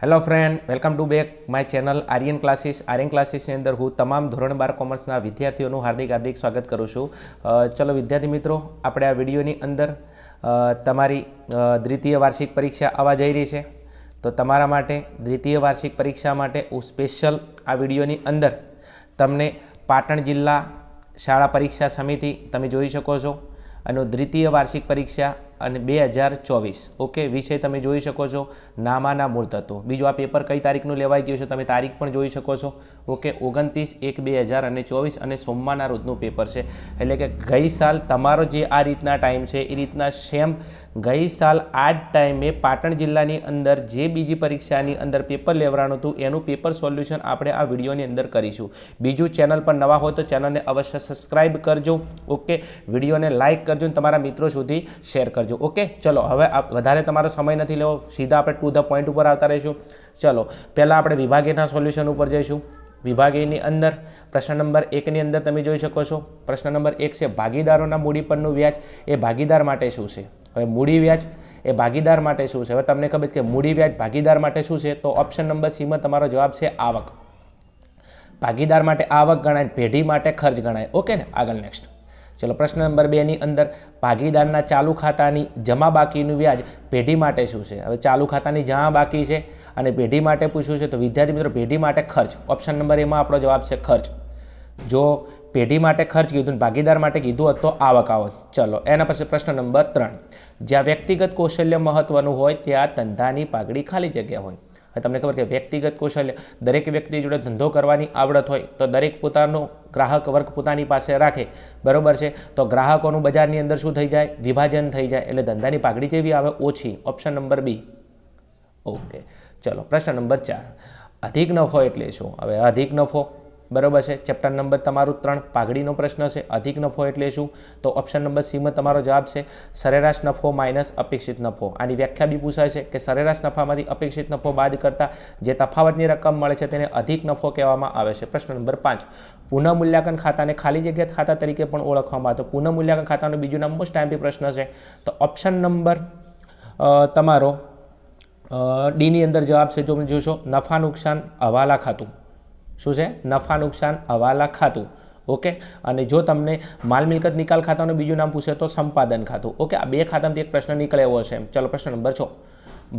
Hello friend, welcome to back my channel Aryan classes. Aryan ક્લાસીસની અંદર હું તમામ ધોરણ 12 કોમર્સના વિદ્યાર્થીઓનું હાર્દિક સ્વાગત કરું છું. ચલો વિદ્યાર્થી મિત્રો, આપણે આ વિડીયોની અંદર તમારી દ્વિતીય વાર્ષિક પરીક્ષા આવવા જઈ રહી છે. તો તમારા માટે દ્વિતીય વાર્ષિક પરીક્ષા માટે હું સ્પેશિયલ આ વિડીયોની અંદર તમને પાટણ જિલ્લા શાળા પરીક્ષા સમિતિ તમે જોઈ શકો છો અને દ્વિતીય વાર્ષિક પરીક્ષા અને 2024 ઓકે વિષય તમે જોઈ શકો છો નામાના મૂળ તત્વો. બીજું આ પેપર કઈ તારીખનું લેવાઈ ગયું છે તમે તારીખ પણ જોઈ શકો છો. ઓકે 29/1/2024 અને સોમવારના રોજનું પેપર છે. એટલે કે ગઈ સાલ તમારો જે આ રીતના ટાઈમ છે એ રીતના સેમ ગઈ સાલ આ જ ટાઈમે પાટણ જિલ્લાની અંદર જે બીજી પરીક્ષાની અંદર પેપર લેવડાનું હતું એનું પેપર સોલ્યુશન આપણે આ વિડીયોની અંદર કરીશું. બીજું ચેનલ પર નવા હોય તો ચેનલને અવશ્ય સબસ્ક્રાઈબ કરજો. ઓકે વિડીયોને લાઇક કરજો અને તમારા મિત્રો સુધી શેર કરજો. ઓકે ચલો હવે વધારે તમારો સમય નથી લેવો, સીધા આપણે ટુ ધ પોઈન્ટ ઉપર આવતા રહીશું. ચલો પહેલાં આપણે વિભાગીયના સોલ્યુશન ઉપર જઈશું. વિભાગીયની અંદર પ્રશ્ન નંબર 1ની અંદર તમે જોઈ શકો છો. પ્રશ્ન નંબર 1 છે ભાગીદારોના મૂડી પરનું વ્યાજ એ ભાગીદાર માટે શું છે? હવે મૂડી વ્યાજ એ ભાગીદાર માટે શું છે? હવે તમને ખબર છે કે મૂડી વ્યાજ ભાગીદાર માટે શું છે? તો ઓપ્શન નંબર સીમાં તમારો જવાબ છે આવક. ભાગીદાર માટે આવક ગણાય, પેઢી માટે ખર્ચ ગણાય. ઓકે ને, આગળ નેક્સ્ટ. ચલો પ્રશ્ન નંબર 2ની અંદર ભાગીદારના ચાલુ ખાતાની જમા બાકીનું વ્યાજ પેઢી માટે શું છે? હવે ચાલુ ખાતાની જમા બાકી છે અને પેઢી માટે પૂછ્યું છે તો વિદ્યાર્થી મિત્રો પેઢી માટે ખર્ચ. ઓપ્શન નંબર એમાં આપણો જવાબ છે ખર્ચ. જો પેઢી માટે ખર્ચ કીધું ભાગીદાર માટે કીધું હોત તો આવક આવત. ચલો એના પછી પ્રશ્ન નંબર 3, જ્યાં વ્યક્તિગત કૌશલ્ય મહત્વનું હોય ત્યાં ધંધાની પાઘડી ખાલી જગ્યા હોય. તમને ખબર કે વ્યક્તિગત કૌશલ્ય દરેક વ્યક્તિ જોડે ધંધો કરવાની આવડત હોય તો દરેક પોતાનો ગ્રાહક વર્ગ પોતાની પાસે રાખે, બરોબર છે? તો ગ્રાહકોનું બજારની અંદર શું થઈ જાય? વિભાજન થઈ જાય. એટલે ધંધાની પાઘડી જેવી આવે ઓછી. ઓપ્શન નંબર બી. ઓકે ચલો પ્રશ્ન નંબર 4, અધિક નફો એટલે શું? હવે અધિક નફો બરોબર છે, ચેપ્ટર નંબર તમારું 3 પાઘડીનો પ્રશ્ન છે. અધિક નફો એટલે શું? તો ઓપ્શન નંબર સીમાં તમારો જવાબ છે સરેરાશ નફો માઇનસ અપેક્ષિત નફો. આની વ્યાખ્યા બી પૂછાય છે કે સરેરાશ નફામાંથી અપેક્ષિત નફો બાદ કરતા જે તફાવતની રકમ મળે છે તેને અધિક નફો કહેવામાં આવે છે. પ્રશ્ન નંબર 5, પુનઃમૂલ્યાંકન ખાતાને ખાલી જગ્યા ખાતા તરીકે પણ ઓળખવામાં આવે. તો પુનઃમૂલ્યાંકન ખાતાનું બીજું નામ મોસ્ટ ટાઈમથી પ્રશ્ન છે. તો ઓપ્શન નંબર તમારો ડીની અંદર જવાબ છે. જો જોશો નફા નુકસાન હવાલા ખાતું. શું છે? નફા નુકસાન હવાલા ખાતું. ઓકે અને જો તમને માલ મિલકત નિકાલ ખાતાનું બીજું નામ પૂછે તો સંપાદન ખાતું. ઓકે આ બે ખાતામાંથી એક પ્રશ્ન નીકળે એવો છે. ચલો પ્રશ્ન નંબર 6,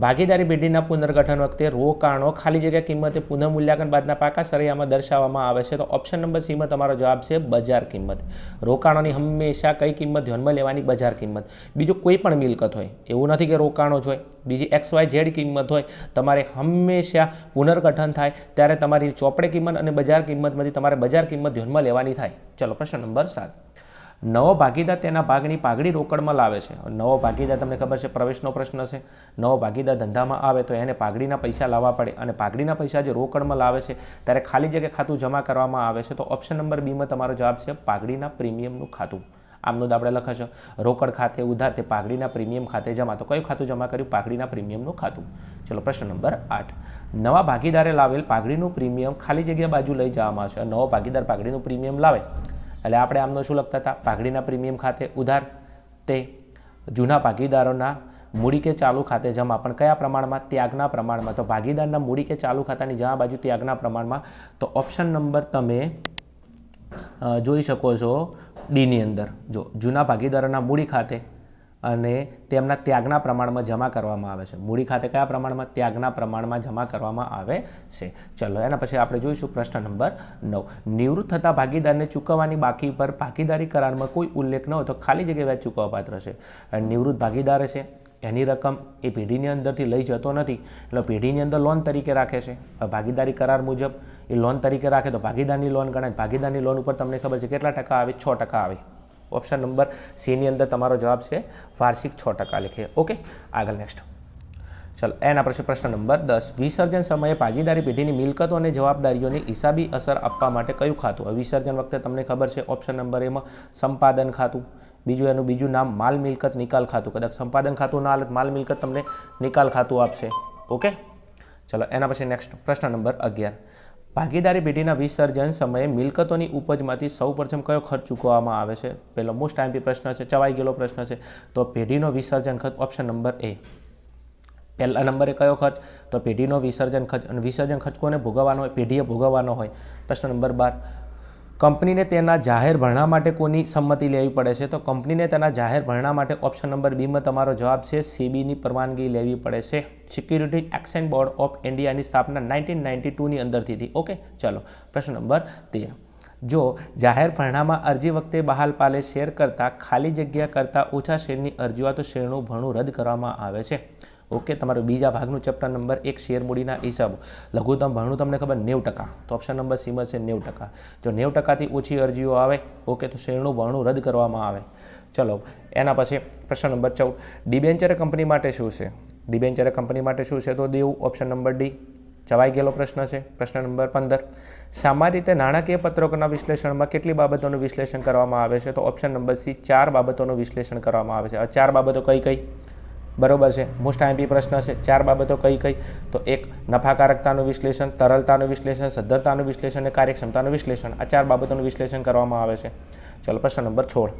ભાગીદારી પેઢીના પુનર્ગઠન વખતે રોકાણો ખાલી જગ્યા કિંમતે પુનઃમૂલ્યાંકન બાદના પાકા સરૈયામાં દર્શાવવામાં આવે છે. તો ઓપ્શન નંબર સીમાં તમારો જવાબ છે બજાર કિંમત. રોકાણોની હંમેશા કઈ કિંમત ધ્યાનમાં લેવાની? બજાર કિંમત. બીજું કોઈ પણ મિલકત હોય, એવું નથી કે રોકાણો જ હોય, બીજી XYZ કિંમત હોય, તમારે હંમેશા પુનર્ગઠન થાય ત્યારે તમારી ચોપડે કિંમત અને બજાર કિંમતમાંથી તમારે બજાર કિંમત ધ્યાનમાં લેવાની થાય. ચલો પ્રશ્ન નંબર 7, નવો ભાગીદાર તેના ભાગની પાઘડી રોકડમાં લાવે છે. નવો ભાગીદાર તમને ખબર છે પ્રવેશનો પ્રશ્ન છે. નવો ભાગીદાર ધંધામાં આવે તો એને પાઘડીના પૈસા લાવવા પડે અને પાઘડીના પૈસા જે રોકડમાં લાવે છે ત્યારે ખાલી જગ્યા ખાતું જમા કરવામાં આવે છે. તો ઓપ્શન નંબર બીમાં તમારો જવાબ છે પાઘડીના પ્રીમિયમનું ખાતું. આમનું આપણે લખશે રોકડ ખાતે ઉધાર તે પાઘડીના પ્રીમિયમ ખાતે જમા. તો કયું ખાતું જમા કર્યું? પાઘડીના પ્રીમિયમનું ખાતું. ચલો પ્રશ્ન નંબર 8, નવા ભાગીદારે લાવેલ પાઘડીનું પ્રીમિયમ ખાલી જગ્યા બાજુ લઈ જવામાં આવશે. નવો ભાગીદાર પાઘડીનું પ્રીમિયમ લાવે એટલે આપણે આમનો શું લખતા હતા? પાઘડીના પ્રીમિયમ ખાતે ઉધાર તે જૂના ભાગીદારોના મૂડી કે ચાલુ ખાતે જમા. પણ કયા પ્રમાણમાં? ત્યાગના પ્રમાણમાં. તો ભાગીદારના મૂડી કે ચાલુ ખાતાની જમા બાજુ ત્યાગના પ્રમાણમાં. તો ઓપ્શન નંબર તમે જોઈ શકો છો ડીની અંદર. જો જૂના ભાગીદારોના મૂડી ખાતે અને તેમના ત્યાગના પ્રમાણમાં જમા કરવામાં આવે છે. મૂડી ખાતે કયા પ્રમાણમાં? ત્યાગના પ્રમાણમાં જમા કરવામાં આવે છે. ચલો એના પછી આપણે જોઈશું પ્રશ્ન નંબર 9, નિવૃત્ત થતા ભાગીદારને ચૂકવવાની બાકી પર ભાગીદારી કરારમાં કોઈ ઉલ્લેખ ન હોય તો ખાલી જગ્યા વ્યાજ ચૂકવવા પાત્ર છે. નિવૃત્ત ભાગીદાર છે એની રકમ એ પેઢીની અંદરથી લઈ જતો નથી એટલે પેઢીની અંદર લોન તરીકે રાખે છે. ભાગીદારી કરાર મુજબ એ લોન તરીકે રાખે તો ભાગીદારની લોન ગણાય. ભાગીદારની લોન ઉપર તમને ખબર છે કેટલા ટકા આવે? 6% આવે. ઓપ્શન નંબર સીની અંદર તમારો જવાબ છે વાર્ષિક 6% લખીએ. ઓકે આગળ નેક્સ્ટ. ચલો એના પછી પ્રશ્ન નંબર 10, વિસર્જન સમયે ભાગીદારી પેઢીની મિલકતો અને જવાબદારીઓની હિસાબી અસર આપવા માટે કયું ખાતું? વિસર્જન વખતે તમને ખબર છે ઓપ્શન નંબર એમાં સંપાદન ખાતું. બીજું એનું બીજું નામ માલ મિલકત નિકાલ ખાતું. કદાચ સંપાદન ખાતું ના હાલત માલ મિલકત તમને નિકાલ ખાતું આપશે. ઓકે ચલો એના પછી નેક્સ્ટ પ્રશ્ન નંબર 11, ભાગીદારી પેઢીના વિસર્જન સમયે મિલકતોની ઉપજમાંથી સૌપ્રથમ કયો ખર્ચ ચૂકવવામાં આવે છે? પહેલો મોસ્ટ ટાઈમથી પ્રશ્ન છે, ચવાઈ ગયેલો પ્રશ્ન છે. તો પેઢીનો વિસર્જન ખર્ચ ઓપ્શન નંબર એ. પહેલા નંબરે કયો ખર્ચ? તો પેઢીનો વિસર્જન ખર્ચ. અને વિસર્જન ખર્ચ કોને ભોગવવાનો હોય? પેઢીએ ભોગવવાનો હોય. પ્રશ્ન નંબર 12, કંપનીને તેના જાહેર ભરણા માટે કોની સંમતિ લેવી પડે છે? તો કંપનીને તેના જાહેર ભરણા માટે ઓપ્શન નંબર બીમાં તમારો જવાબ છે સેબીની પરવાનગી લેવી પડે છે. સિક્યુરિટી એક્સચેન્જ બોર્ડ ઓફ ઇન્ડિયાની સ્થાપના 1992ની અંદરથી હતી. ઓકે, ચાલો પ્રશ્ન નંબર 13, જો જાહેર ભરણામાં અરજી વખતે બહાલ પાલે શેર કરતાં ખાલી જગ્યા કરતાં ઓછા શેરની અરજીઓ તો શેરનું ભરણું રદ કરવામાં આવે છે. ઓકે, તમારું બીજા ભાગનું ચેપ્ટર નંબર 1 શેર મૂડીના હિસાબો, લઘુત્તમ ભરણું તમને ખબર 90%, તો ઓપ્શન નંબર સીમાં છે 90%. જો 90%થી ઓછી અરજીઓ આવે, ઓકે, તો શેરનું ભરણું રદ કરવામાં આવે. ચલો એના પછી પ્રશ્ન નંબર 14, ડિબેન્ચર કંપની માટે શું છે? ડિબેન્ચર કંપની માટે શું છે? તો દેવું. ઓપ્શન નંબર ડી ચવાઈ ગયેલો પ્રશ્ન છે. પ્રશ્ન નંબર 15, સામાન્ય રીતે નાણાકીય પત્રકોના વિશ્લેષણમાં કેટલી બાબતોનું વિશ્લેષણ કરવામાં આવે છે? તો ઓપ્શન નંબર સી 4 બાબતોનું વિશ્લેષણ કરવામાં આવે છે. આ 4 બાબતો કઈ કઈ? બરોબર છે, મોસ્ટ આઈએમપી પ્રશ્ન છે. 4 બાબતો કઈ કઈ? તો 1 નફાકારકતાનું વિશ્લેષણ, તરલતાનું વિશ્લેષણ, સદ્ધરતાનું વિશ્લેષણ અને કાર્યક્ષમતાનું વિશ્લેષણ. આ 4 બાબતોનું વિશ્લેષણ કરવામાં આવે છે. ચલો પ્રશ્ન નંબર 16,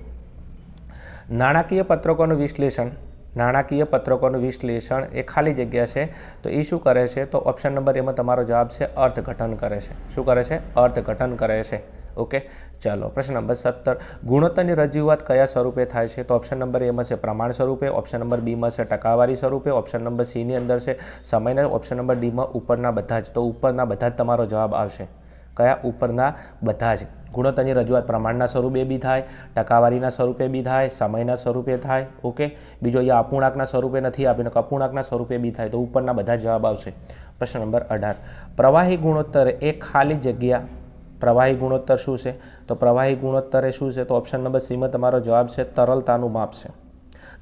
નાણાકીય પત્રકોનું વિશ્લેષણ. નાણાકીય પત્રકોનું વિશ્લેષણ એ ખાલી જગ્યા છે, તો એ શું કરે છે? તો ઓપ્શન નંબર એમાં તમારો જવાબ છે અર્થઘટન કરે છે. શું કરે છે? અર્થઘટન કરે છે. ઓકે, ચાલો પ્રશ્ન નંબર 17, ગુણોત્તરની રજૂઆત કયા સ્વરૂપે થાય છે? તો ઓપ્શન નંબર એમાં છે પ્રમાણ સ્વરૂપે, ઓપ્શન નંબર બીમાં છે ટકાવારી સ્વરૂપે, ઓપ્શન નંબર સીની અંદર છે સમયના, ઓપ્શન નંબર ડીમાં ઉપરના બધા જ. તો ઉપરના બધા જ તમારો જવાબ આવશે. કયા? ઉપરના બધા જ. ગુણોત્તરની રજૂઆત પ્રમાણના સ્વરૂપે બી થાય, ટકાવારીના સ્વરૂપે બી થાય, સમયના સ્વરૂપે થાય. ઓકે, બીજો અહીંયા અપૂર્ણાંકના સ્વરૂપે નથી આપીને અપૂર્ણાંકના સ્વરૂપે બી થાય. તો ઉપરના બધા જવાબ આવશે. પ્રશ્ન નંબર 18, પ્રવાહી ગુણોત્તર એ ખાલી જગ્યા. પ્રવાહી ગુણોત્તર શું છે? તો પ્રવાહી ગુણોત્તર એ શું છે? તો ઓપ્શન નંબર સીમાં તમારો જવાબ છે તરલતાનું માપ છે.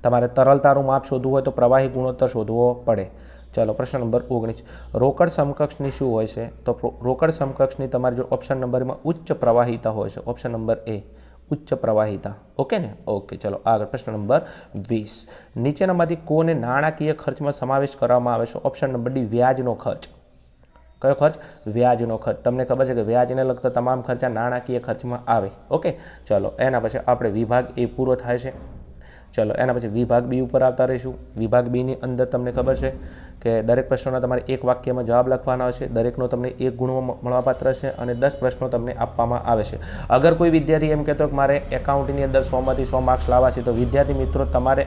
તમારે તરલતાનું માપ શોધવું હોય તો પ્રવાહી ગુણોત્તર શોધવો પડે. ચલો પ્રશ્ન નંબર 19, રોકડ સમકક્ષની શું હોય છે? તો રોકડ સમકક્ષની તમારી જો ઓપ્શન નંબરમાં ઉચ્ચ પ્રવાહિતા હોય છે. ઓપ્શન નંબર એ ઉચ્ચ પ્રવાહિતા. ઓકે ને? ઓકે, ચલો આગળ પ્રશ્ન નંબર 20, નીચેનામાંથી કોને નાણાકીય ખર્ચમાં સમાવેશ કરવામાં આવે છે? ઓપ્શન નંબર ડી વ્યાજનો ખર્ચ. કયો ખર્ચ? વ્યાજનો ખર્ચ. તમને ખબર છે કે વ્યાજને લગતા તમામ ખર્ચા નાણાકીય ખર્ચમાં આવે. ઓકે, ચલો એના પછી આપણે વિભાગ એ પૂરો થાય છે. ચલો એના પછી વિભાગ બી ઉપર આવતા રહીશું. વિભાગ બીની અંદર તમને ખબર છે કે દરેક પ્રશ્નોના તમારે એક વાક્યમાં જવાબ લખવાના હોય છે. દરેકનો તમને 1 ગુણ મળવાપાત્ર છે અને 10 પ્રશ્નો તમને આપવામાં આવે છે. અગર કોઈ વિદ્યાર્થી એમ કહેતો કે મારે એકાઉન્ટની અંદર 100માંથી 100 માર્ક્સ લાવવા છે, તો વિદ્યાર્થી મિત્રો તમારે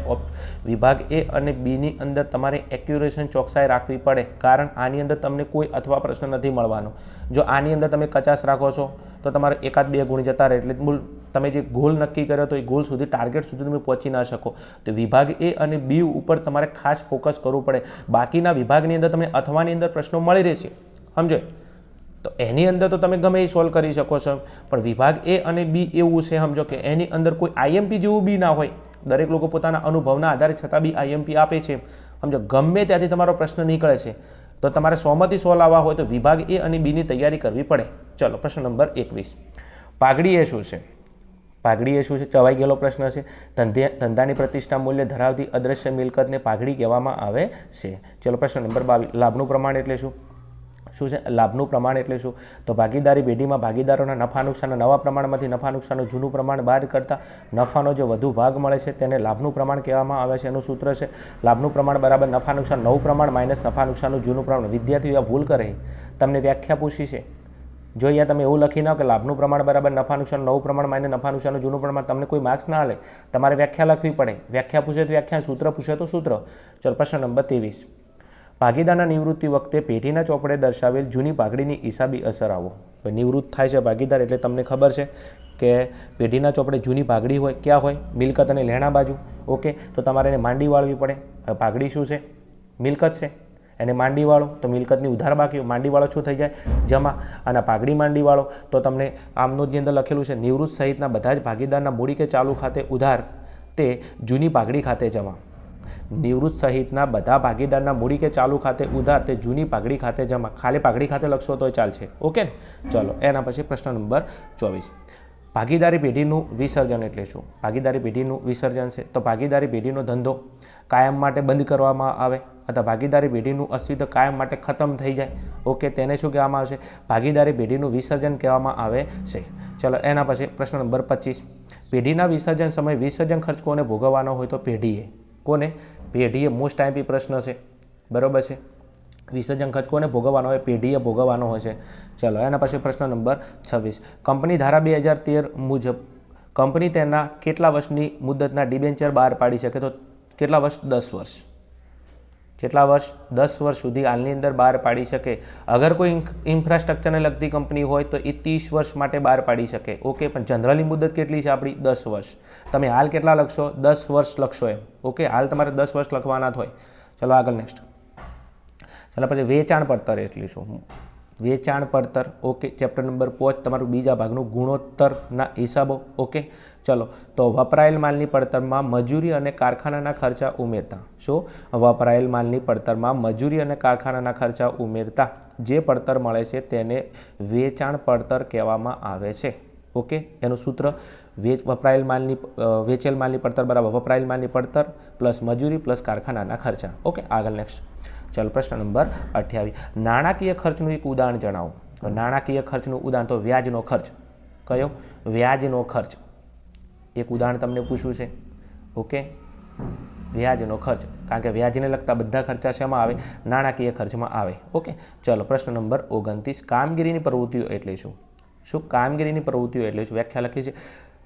વિભાગ એ અને બીની અંદર તમારે એક્યુરેશન ચોકસાઈ રાખવી પડે, કારણ આની અંદર તમને કોઈ અથવા પ્રશ્ન નથી મળવાનો. જો આની અંદર તમે 50 રાખો છો તો તમારે 1-2 ગુણ જતા રહે, એટલે તમે જે ગોલ નક્કી કર્યો તો એ ગોલ સુધી, ટાર્ગેટ સુધી તમે પહોંચી ના શકો. તો વિભાગ એ અને બી ઉપર તમારે ખાસ ફોકસ કરવું પડે. બાકીના વિભાગની અંદર તમને અથવાની અંદર પ્રશ્નો મળી રહેશે, સમજો, તો એની અંદર તો તમે ગમે એ સોલ્વ કરી શકો છો. પણ વિભાગ એ અને બી એવું છે, સમજો કે એની અંદર કોઈ આઈએમપી જેવું બી ના હોય. દરેક લોકો પોતાના અનુભવના આધારે છતાં બી આઈએમપી આપે છે, સમજો. ગમે ત્યાંથી તમારો પ્રશ્ન નીકળે છે, તો તમારે 100માંથી 100 લાવવા હોય તો વિભાગ એ અને બીની તૈયારી કરવી પડે. ચલો પ્રશ્ન નંબર 21, પાઘડી એ શું છે? પાઘડી એ શું છે? ચવાઈ ગયેલો પ્રશ્ન છે. ધંધાની પ્રતિષ્ઠા મૂલ્ય ધરાવતી અદ્રશ્ય મિલકતને પાઘડી કહેવામાં આવે છે. ચલો પ્રશ્ન નંબર 22, લાભનું પ્રમાણ એટલે શું? શું છે લાભનું પ્રમાણ? એટલે શું? તો ભાગીદારી પેઢીમાં ભાગીદારોના નફા નુકસાનના નવા પ્રમાણમાંથી નફા નુકસાનનું જૂનું પ્રમાણ બાદ કરતા નફાનો જે વધુ ભાગ મળે છે તેને લાભનું પ્રમાણ કહેવામાં આવે છે. એનું સૂત્ર છે લાભનું પ્રમાણ બરાબર નફા નુકસાન નવું પ્રમાણ માઇનસ નફા નુકસાનનું જૂનું પ્રમાણ. વિદ્યાર્થીઓ ભૂલ કરે, તમને વ્યાખ્યા પૂછી છે. જો અહીંયા તમે એવું લખી નાખો કે લાભનું પ્રમાણ બરાબર નફા નુકસાન નવું પ્રમાણ માઇનસ નફા નુકસાનનું જૂનું પ્રમાણ, તમને કોઈ માર્ક્સ ના લે. તમારે વ્યાખ્યા લખવી પડે. વ્યાખ્યા પૂછે તો વ્યાખ્યા, સૂત્ર પૂછે તો સૂત્ર. ચલો પ્રશ્ન નંબર 23, ભાગીદારના નિવૃત્તિ વખતે પેઢીના ચોપડે દર્શાવેલ જૂની પાઘડીની હિસાબી અસર આવો. હવે નિવૃત્ત થાય છે ભાગીદાર, એટલે તમને ખબર છે કે પેઢીના ચોપડે જૂની પાઘડી હોય, ક્યાં હોય? મિલકત અને લેણા બાજુ. ઓકે, તો તમારે એને માંડી વાળવી પડે. હવે પાઘડી શું છે? મિલકત છે, એને માંડી વાળો તો મિલકતની ઉધાર બાકી, માંડી વાળો શું થઈ જાય? જમા. અને પાઘડી માંડી વાળો તો તમને આમનોંધની અંદર લખેલું છે નિવૃત્ત સહિતના બધા જ ભાગીદારના મૂડી કે ચાલુ ખાતે ઉધાર તે જૂની પાઘડી ખાતે જમા. નિવૃત્ત સહિતના બધા ભાગીદારના મૂડી કે ચાલુ ખાતે ઉધાર તે જૂની પાઘડી ખાતે જમા. ખાલી પાઘડી ખાતે લખશો તો ચાલશે. ઓકે ને? ચલો એના પછી પ્રશ્ન નંબર 24, ભાગીદારી પેઢીનું વિસર્જન એટલે શું? ભાગીદારી પેઢીનું વિસર્જન છે તો ભાગીદારી પેઢીનો ધંધો કાયમ માટે બંધ કરવામાં આવે અથવા ભાગીદારી પેઢીનું અસ્તિત્વ કાયમ માટે ખતમ થઈ જાય. ઓકે, તેને શું કહેવામાં આવશે? ભાગીદારી પેઢીનું વિસર્જન કહેવામાં આવે છે. ચલો એના પછી પ્રશ્ન નંબર 25, પેઢીના વિસર્જન સમયે વિસર્જન ખર્ચ કોને ભોગવવાનો હોય? તો પેઢીએ. કોને? પેઢીએ. મોસ્ટ આઈએમપી પ્રશ્ન છે. બરાબર છે. વિસર્જન ખર્ચ કોને ભોગવવાનો હોય? પેઢીએ ભોગવવાનો હોય છે. ચલો એના પછી પ્રશ્ન નંબર 26. કંપની ધારા 2013 મુજબ કંપની તેના કેટલા વર્ષની મુદતના ડિબેન્ચર બહાર પાડી શકે? તો કેટલા વર્ષ? 10 વર્ષ. કેટલા વર્ષ? 10 વર્ષ સુધી હાલની અંદર બહાર પાડી શકે. અગર કોઈ ઇન્ફ્રાસ્ટ્રક્ચરને લગતી કંપની હોય તો એ 30 વર્ષ માટે બહાર પાડી શકે. ઓકે, પણ જનરલી મુદત કેટલી છે આપણી? 10 વર્ષ. તમે હાલ કેટલા લખશો? 10 વર્ષ લખશો એમ. ઓકે, હાલ તમારે 10 વર્ષ લખવાના જ હોય. ચલો આગળ નેક્સ્ટ. ચાલો પછી વેચાણ પડતર એટલે શું? વેચાણ પડતર. ઓકે, ચેપ્ટર નંબર 5 તમારું બીજા ભાગનું ગુણોત્તરના હિસાબો. ઓકે, ચલો તો વપરાયેલ માલની પડતરમાં મજૂરી અને કારખાનાના ખર્ચા ઉમેરતા. શું? વપરાયેલ માલની પડતરમાં મજૂરી અને કારખાનાના ખર્ચા ઉમેરતા જે પડતર મળે છે તેને વેચાણ પડતર કહેવામાં આવે છે. ઓકે, એનું સૂત્ર વપરાયેલ માલની વેચેલ માલની પડતર બરાબર વપરાયેલ માલની પડતર પ્લસ મજૂરી પ્લસ કારખાનાના ખર્ચા. ઓકે, આગળ નેક્સ્ટ. ચાલો પ્રશ્ન નંબર 28. નાણાકીય ખર્ચનું એક ઉદાહરણ જણાવો. તો નાણાકીય ખર્ચનું ઉદાહરણ તો વ્યાજનો ખર્ચ. કયો? વ્યાજનો ખર્ચ. એક ઉદાહરણ તમને પૂછ્યું છે. ઓકે, વ્યાજનો ખર્ચ, કારણ કે વ્યાજને લગતા બધા ખર્ચા શેમાં આવે? નાણાકીય ખર્ચમાં આવે. ઓકે, ચલો પ્રશ્ન નંબર 29. કામગીરીની પ્રવૃત્તિઓ એટલે શું? શું? કામગીરીની પ્રવૃત્તિઓ એટલે શું? વ્યાખ્યા લખી છે.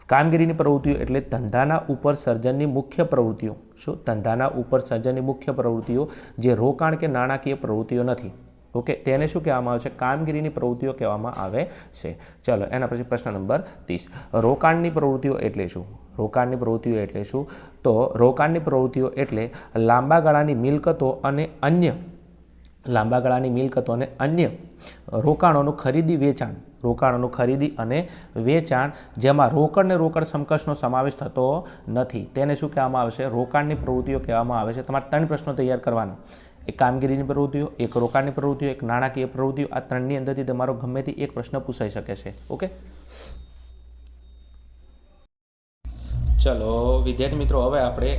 કામગીરીની પ્રવૃત્તિઓ એટલે ધંધાના ઉપર સર્જનની મુખ્ય પ્રવૃત્તિઓ. શું? ધંધાના ઉપર સર્જનની મુખ્ય પ્રવૃત્તિઓ જે રોકાણ કે નાણાકીય પ્રવૃત્તિઓ નથી. ઓકે, તેને શું કહેવામાં આવે છે? કામગીરીની પ્રવૃત્તિઓ કહેવામાં આવે છે. ચલો એના પછી પ્રશ્ન નંબર 30. રોકાણની પ્રવૃત્તિઓ એટલે શું? રોકાણની પ્રવૃત્તિઓ એટલે શું? તો રોકાણની પ્રવૃત્તિઓ એટલે લાંબા ગાળાની મિલકતો અને અન્ય રોકાણોનું ખરીદી વેચાણ. રોકાણોનું ખરીદી અને વેચાણ જેમાં રોકડ ને રોકડ સમકક્ષનો સમાવેશ થતો નથી તેને શું કહેવામાં આવે છે? રોકાણની પ્રવૃત્તિઓ કહેવામાં આવે છે. તમારે 3 પ્રશ્નો તૈયાર કરવાના. એક કામગીરીની પ્રવૃત્તિઓ, એક રોકાણની પ્રવૃત્તિઓ, એક નાણાકીય પ્રવૃત્તિઓ. આ 3ની અંદરથી તમારો ગમે તે એક પ્રશ્ન પૂછાઈ શકે છે. ઓકે, ચલો વિદ્યાર્થી મિત્રો, હવે આપણે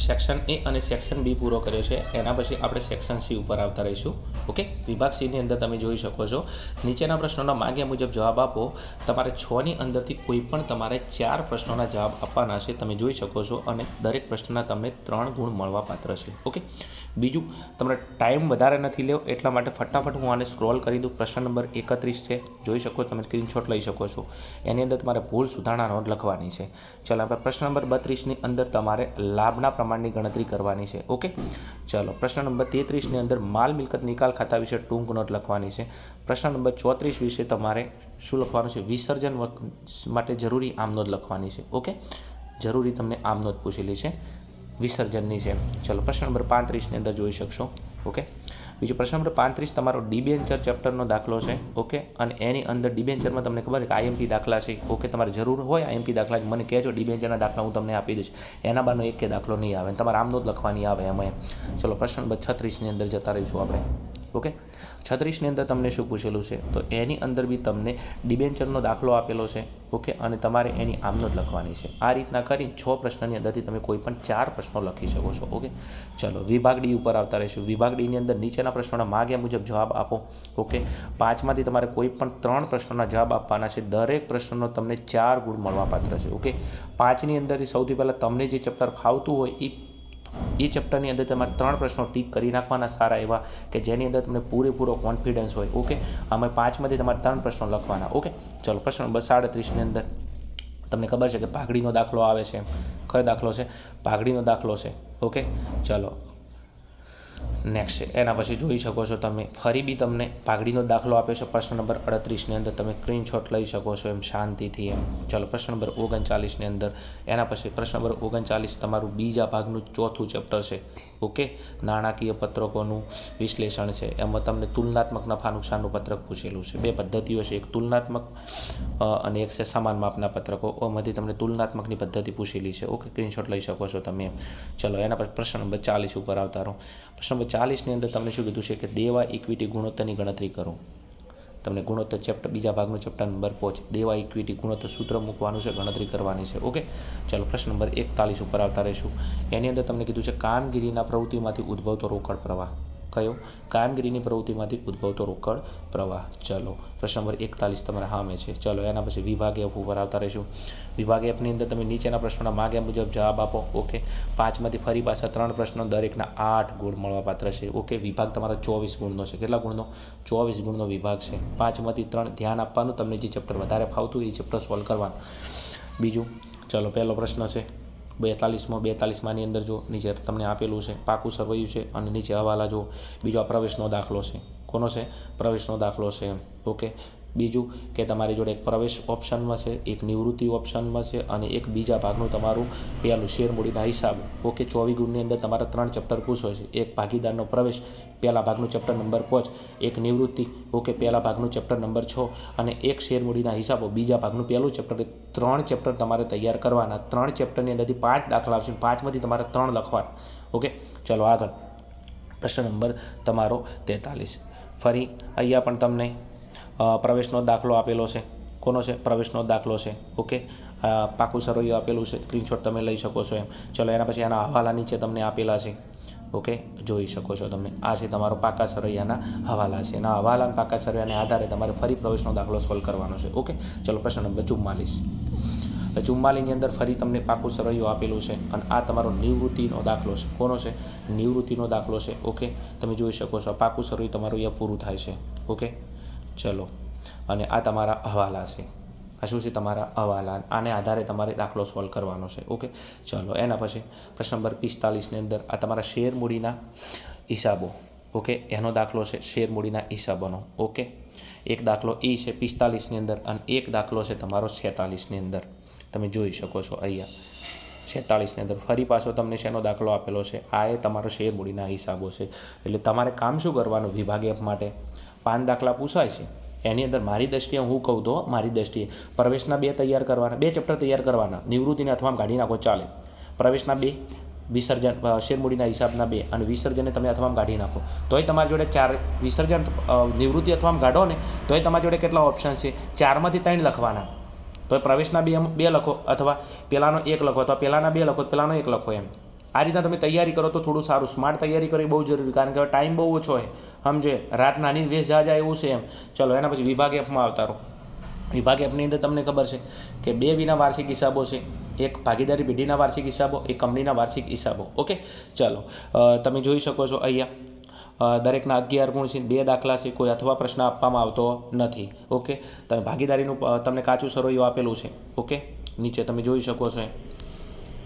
સેક્શન એ અને સેક્શન બી પૂરો કર્યો છે. એના પછી આપણે સેક્શન સી ઉપર આવતા રહીશું. ઓકે, વિભાગ સીની અંદર તમે જોઈ શકો છો નીચેના પ્રશ્નોના માંગ્યા મુજબ જવાબ આપો. તમારે 6ની અંદરથી કોઈ પણ તમારે 4 પ્રશ્નોના જવાબ આપવાના છે. તમે જોઈ શકો છો અને દરેક પ્રશ્નના તમને 3 ગુણ મળવા પાત્ર છે. ઓકે, બીજું તમારે ટાઈમ વધારે નથી લેવો એટલા માટે ફટાફટ હું આને સ્ક્રોલ કરી દઉં. પ્રશ્ન નંબર 31 છે, જોઈ શકો છો, તમે સ્ક્રીનશોટ લઈ શકો છો. એની અંદર તમારે ભૂલ સુધારણા નોંધ લખવાની છે. ચાલો આપણે પ્રશ્ન નંબર 32ની અંદર તમારે લાભના પ્રમાણની ગણતરી કરવાની છે. ઓકે, ચલો પ્રશ્ન નંબર 33ની અંદર માલ મિલકત નિકાલ ખાતા વિશે ટૂંક નોટ લખવાની છે. પ્રશ્ન નંબર 34 વિશે તમારે શું લખવાનું છે? વિસર્જન માટે જરૂરી આમનોંધ લખવાની છે. ઓકે, જરૂરી તમને આમનોંધ પૂછેલી છે વિસર્જનની છે. ચલો પ્રશ્ન નંબર 35ની અંદર જોઈ શકશો. ઓકે, બીજો પ્રશ્ન નંબર 35 તમારો ડિબેન્ચર ચેપ્ટરનો દાખલો છે. ઓકે, અને એની અંદર ડિબેન્ચરમાં તમને ખબર છે કે આઈએમપી દાખલા છે. ઓકે, તમારે જરૂર હોય આઈએમપી દાખલા મને કહેજો, ડિબેન્ચરના દાખલા હું તમને આપી દઈશ. એના બારનો એક કે દાખલો નહીં આવે, તમારે આમનોંધ લખવાની આવે એમાં. ચલો પ્રશ્ન નંબર 36ની અંદર જતા રહીશું આપણે. ઓકે, 36ની અંદર તમને શું પૂછેલું છે? તો એની અંદર બી તમને ડિબેન્ચરનો દાખલો આપેલો છે. ઓકે, અને તમારે એની આમનોંધ લખવાની છે. આ રીતના કરી 6 પ્રશ્નની અંદરથી તમે કોઈ પણ 4 પ્રશ્નો લખી શકો છો. ઓકે, ચલો વિભાગ ડી ઉપર આવતા રહીશું. વિભાગ ડીની અંદર નીચેના પ્રશ્નોના માંગ્યા મુજબ જવાબ આપો. ઓકે, 5માંથી તમારે કોઈ પણ 3 પ્રશ્નોના જવાબ આપવાના છે. દરેક પ્રશ્નનો તમને 4 ગુણ મળવાપાત્ર છે. ઓકે, 5ની અંદરથી સૌથી પહેલાં તમને જે ચેપ્ટર ફાવતું હોય એ ચેપ્ટરની અંદર તમારે 3 પ્રશ્નો ટીક કરી નાખવાના સારા એવા કે જેની અંદર તમને પૂરેપૂરો કોન્ફિડન્સ હોય. ઓકે, આમાં 5માંથી તમારે 3 પ્રશ્નો લખવાના. ઓકે, ચલો પ્રશ્ન નંબર 37ની અંદર તમને ખબર છે કે ભાગડીનો દાખલો આવે છે. કયો દાખલો છે? ભાગડીનો દાખલો છે. ઓકે, ચલો નેક્સ્ટ છે એના પછી જોઈ શકો છો તમે ફરી બી તમને ભાગડીનો દાખલો આપ્યો છે પ્રશ્ન નંબર 38ની અંદર. તમે સ્ક્રીનશોટ લઈ શકો છો એમ શાંતિથી એમ. ચલો પ્રશ્ન નંબર 39ની અંદર એના પછી પ્રશ્ન નંબર 39 તમારું બીજા ભાગનું 4થું ચેપ્ટર છે. ઓકે, નાણાકીય પત્રકોનું વિશ્લેષણ છે. એમાં તમને તુલનાત્મક નફા નુકસાનનું પત્રક પૂછેલું છે. 2 પદ્ધતિઓ છે, એક તુલનાત્મક અને એક છે સમાન માપના પત્રકો. એમાંથી તમને તુલનાત્મકની પદ્ધતિ પૂછેલી છે. ઓકે, સ્ક્રીનશોટ લઈ શકો છો તમે. ચલો એના પછી પ્રશ્ન નંબર 40 ઉપર આવતા રહો. પ્રશ્ન નંબર 40ની અંદર તમને શું કીધું છે કે દેવા ઇક્વિટી ગુણોત્તરની ગણતરી કરો. તમને ગુણોત્તર ચેપ્ટર બીજા ભાગનું ચેપ્ટર નંબર 5 દેવા ઇક્વિટી ગુણોત્તર સૂત્ર મૂકવાનું છે, ગણતરી કરવાની છે. ઓકે, ચલો પ્રશ્ન નંબર 41 ઉપર આવતા રહીશું. એની અંદર તમને કીધું છે કામગીરીના પ્રવૃત્તિમાંથી ઉદ્ભવતો રોકડ પ્રવાહ. કયો? કામગીરીની પ્રવૃત્તિમાંથી ઉદ્ભવતો રોકડ પ્રવાહ. ચલો પ્રશ્ન નંબર 41 તમારા સામે છે. ચલો એના પછી વિભાગ F ઉપર આવતા રહીશું. વિભાગ Fની અંદર તમે નીચેના પ્રશ્નોના માગ્યા મુજબ જવાબ આપો. ઓકે, 5માંથી ફરી પાછા 3 પ્રશ્નો, દરેકના 8 ગુણ મળવાપાત્ર છે. ઓકે, વિભાગ તમારો 24 ગુણનો છે. કેટલા ગુણનો? 24 ગુણનો વિભાગ છે. 5માંથી 3 ધ્યાન આપવાનું, તમને જે ચેપ્ટર વધારે ફાવતું એ ચેપ્ટર સોલ્વ કરવાનું. બીજું, ચલો પહેલો પ્રશ્ન છે 42ની અંદર જો નીચે તમને આપેલું છે પાકું સરવૈયું છે અને નીચે હવાલા જો. બીજો આ પ્રવેશનો દાખલો છે. કોનો છે? પ્રવેશનો દાખલો છે. ઓકે, બીજું કે તમારી જોડે એક પ્રવેશ ઓપ્શનમાં છે, એક નિવૃત્તિ ઓપ્શનમાં છે અને એક બીજા ભાગનું તમારું પહેલું શેરમૂડીના હિસાબ. ઓકે, 24 ગુણની અંદર તમારા 3 ચેપ્ટર પૂછો છે. એક ભાગીદારનો પ્રવેશ પહેલા ભાગનું ચેપ્ટર નંબર 5, એક નિવૃત્તિ ઓકે પહેલા ભાગનું ચેપ્ટર નંબર 6 અને એક શેરમૂડીના હિસાબો બીજા ભાગનું પહેલું ચેપ્ટર. 3 ચેપ્ટર તમારે તૈયાર કરવાના. 3 ચેપ્ટરની અંદરથી 5 દાખલા આવશે. 5માંથી તમારે 3 લખવાના. ઓકે, ચલો આગળ. પ્રશ્ન નંબર તમારો 43. ફરી અહીંયા પણ તમને પ્રવેશનો દાખલો આપેલો છે. કોનો છે? પ્રવેશનો દાખલો છે. ઓકે, પાકું સરવૈયું આપેલું છે. સ્ક્રીનશોટ તમે લઈ શકો છો એમ. ચલો એના પછી આના હવાલા નીચે તમને આપેલા છે. ઓકે, જોઈ શકો છો તમે. આ છે તમારો પાકા સરવૈયાના હવાલા છે. એના હવાલા અને પાકા સરવૈયાને આધારે તમારે ફરી પ્રવેશનો દાખલો સોલ્વ કરવાનો છે. ઓકે, ચલો પ્રશ્ન નંબર 44. 44ની અંદર ફરી તમને પાકું સરવૈયું આપેલું છે અને આ તમારો નિવૃત્તિનો દાખલો છે. કોનો છે? નિવૃત્તિનો દાખલો છે. ઓકે, તમે જોઈ શકો છો પાકું સરવૈયું તમારું અહીંયા પૂરું થાય છે. ઓકે, ચલો અને આ તમારા હવાલા છે. આ શું છે? તમારા હવાલા. આને આધારે તમારે દાખલો સોલ્વ કરવાનો છે. ઓકે, ચલો એના પછી પ્રશ્ન નંબર 45ની અંદર આ તમારા શેરમૂડીના હિસાબો. ઓકે, એનો દાખલો છે શેરમૂડીના હિસાબોનો. ઓકે, એક દાખલો એ છે 45ની અંદર અને એક દાખલો છે તમારો 46ની અંદર. તમે જોઈ શકો છો અહીંયા 46ની અંદર ફરી પાછો તમને શેનો દાખલો આપેલો છે? આ એ તમારો શેરમૂડીના હિસાબો છે. એટલે તમારે કામ શું કરવાનું? વિભાગ F માટે 5 દાખલા પૂછાય છે. એની અંદર મારી દ્રષ્ટિએ હું કહું તો મારી દ્રષ્ટિએ પ્રવેશના 2 તૈયાર કરવાના, 2 ચેપ્ટર તૈયાર કરવાના. નિવૃત્તિને અથવા કાઢી નાખો ચાલે. પ્રવેશના 2, વિસર્જન શેરમૂડીના હિસાબના 2 અને વિસર્જનને તમે અથવા કાઢી નાખો તોય તમારી જોડે 4. વિસર્જન નિવૃત્તિ અથવા કાઢો ને તોય તમારી જોડે કેટલા ઓપ્શન છે? 4માંથી 3 લખવાના. તો પ્રવેશના 2 લખો અથવા પહેલાંનો 1 લખો અથવા પહેલાંના 2 લખો, પહેલાંનો 1 લખો એમ. આ રીતના તમે તૈયારી કરો તો થોડું સારું. સ્માર્ટ તૈયારી કરવી બહુ જરૂરી, કારણ કે હવે ટાઈમ બહુ ઓછો છે. સમજે રાત નાની વેસ જાય એવું છે એમ. ચલો એના પછી વિભાગ Fમાં આવતા રહો. વિભાગ Fની અંદર તમને ખબર છે કે 2 વિના વાર્ષિક હિસાબો છે, એક ભાગીદારી પેઢીના વાર્ષિક હિસાબો, એક કંપનીના વાર્ષિક હિસાબો. ઓકે, ચલો તમે જોઈ શકો છો અહીંયા દરેકના 11 ગુણ છે. 2 દાખલા છે. કોઈ અથવા પ્રશ્ન આપવામાં આવતો નથી. ઓકે, તમે ભાગીદારીનું તમને કાચું સરવૈયું આપેલું છે. ઓકે, નીચે તમે જોઈ શકો છો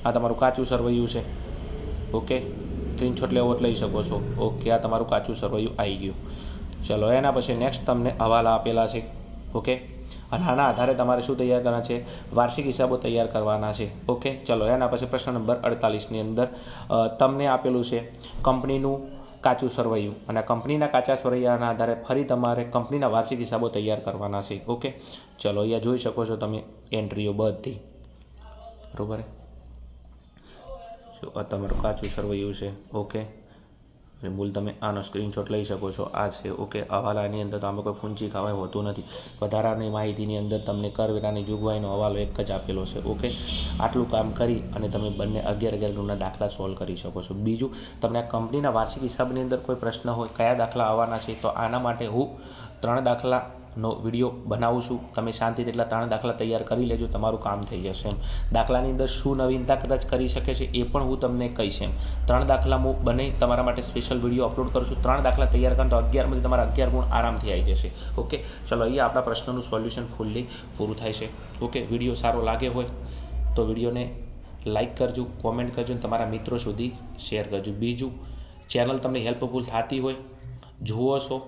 આ તમારું કાચું સરવૈયું છે. ઓકે, સ્ક્રીનશોટ લેવો લઈ શકો છો. ઓકે, આ તમારું કાચું સરવૈયું આવી ગયું. ચલો એના પછી નેક્સ્ટ તમને હવાલા આપેલા છે. ઓકે, અને આના આધારે તમારે શું તૈયાર કરવાના છે? વાર્ષિક હિસાબો તૈયાર કરવાના છે. ઓકે, ચલો એના પછી પ્રશ્ન નંબર 48ની અંદર તમને આપેલું છે કંપનીનું કાચું સરવૈયું અને કંપનીના કાચા સરવૈયાના આધારે ફરી તમારે કંપનીના વાર્ષિક હિસાબો તૈયાર કરવાના છે. ઓકે, ચલો અહીંયા જોઈ શકો છો તમે એન્ટ્રીઓ બધી. બરાબર, આ તમારું કાચું સરવૈયું છે. ઓકે, મૂળ તમે આનો સ્ક્રીનશોટ લઈ શકો છો. આ છે. ઓકે, હવાલાની અંદર તો આમાં કોઈ ફૂંચી ખાવાય હોતું નથી. વધારાની માહિતીની અંદર તમને કરવેરાની જોગવાઈનો હવાલો એક જ આપેલો છે. ઓકે, આટલું કામ કરી અને તમે બંને 11 ગુણના દાખલા સોલ્વ કરી શકો છો. બીજું, તમને આ કંપનીના વાર્ષિક હિસાબની અંદર કોઈ પ્રશ્ન હોય કયા દાખલા આવવાના છે તો આના માટે હું 3 દાખલાનો વિડીયો બનાવું છું. તમે શાંતિથી એટલા 3 દાખલા તૈયાર કરી લેજો, તમારું કામ થઈ જશે એમ. દાખલાની અંદર શું નવીનતા કદાચ કરી શકે છે એ પણ હું તમને કહીશ એમ. 3 દાખલા હું બને તમારા માટે સ્પેશિયલ વિડીયો અપલોડ કરું છું. 3 દાખલા તૈયાર કરો તો 11માંથી તમારા 11 ગુણ આરામથી આવી જશે. ઓકે, ચલો અહીંયા આપણા પ્રશ્નનું સોલ્યુશન ફૂલ્લી પૂરું થાય છે. ઓકે, વિડીયો સારો લાગે હોય તો વિડીયોને લાઇક કરજો, કોમેન્ટ કરજો અને તમારા મિત્રો સુધી શેર કરજો. બીજું, ચેનલ તમને હેલ્પફુલ થતી હોય, જુઓ છો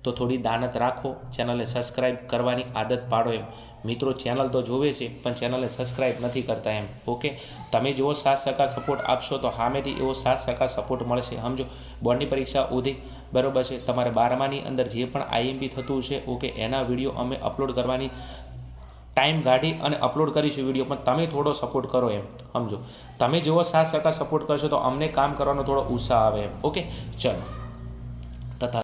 તો થોડી દાનત રાખો. ચેનલને સબસ્ક્રાઈબ કરવાની આદત પાડો એમ. મિત્રો ચેનલ તો જોવે છે પણ ચેનલને સબસ્ક્રાઈબ નથી કરતા એમ. ઓકે, તમે જેવો 7% સપોર્ટ આપશો તો સામેથી એવો 7% સપોર્ટ મળશે. સમજો, બોર્ડની પરીક્ષા ઉધી બરાબર છે. તમારે 12માની અંદર જે પણ IMP થતું છે ઓકે એના વિડીયો અમે અપલોડ કરવાની ટાઈમ કાઢી અને અપલોડ કરીશું વિડીયો, પણ તમે થોડો સપોર્ટ કરો એમ. સમજો, તમે જેવો 7% સપોર્ટ કરશો તો અમને કામ કરવાનો થોડો ઉત્સાહ આવે એમ. ઓકે, ચલો તથા